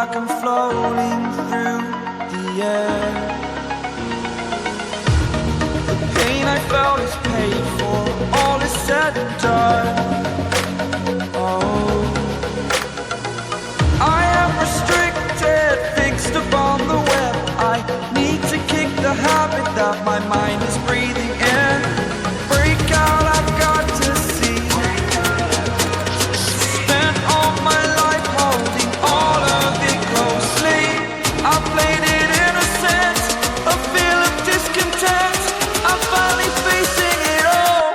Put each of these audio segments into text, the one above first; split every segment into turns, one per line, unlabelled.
like I'm floating through the air. The pain I felt is paid for, all is said and done. Oh, I am restricted, fixed upon the web. I need to kick the habit that my mind is breathing in. Break out, I've got to see. Spent all my life holding all of it closely. I played it innocent, a feel of discontent. I'm finally facing it all,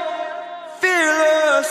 fearless.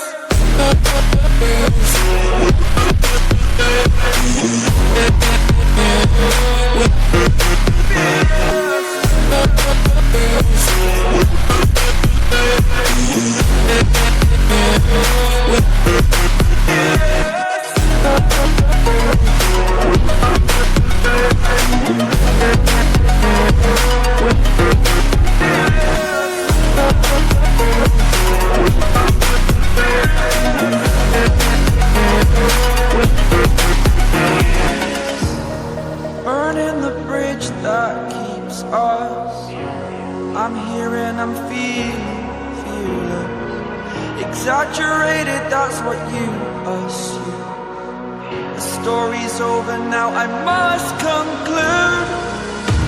Burning the bridge that keeps us. I'm here and I'm feeling fearless. Exaggerated, that's what you assume. The story's over now, I must conclude.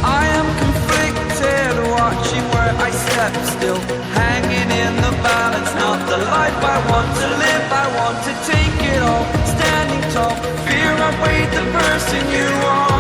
I am conflicted, watching where I step still, hanging in the balance. Not the life I want to live, I want to take it all. Standing tall, fear I weighed the person you are.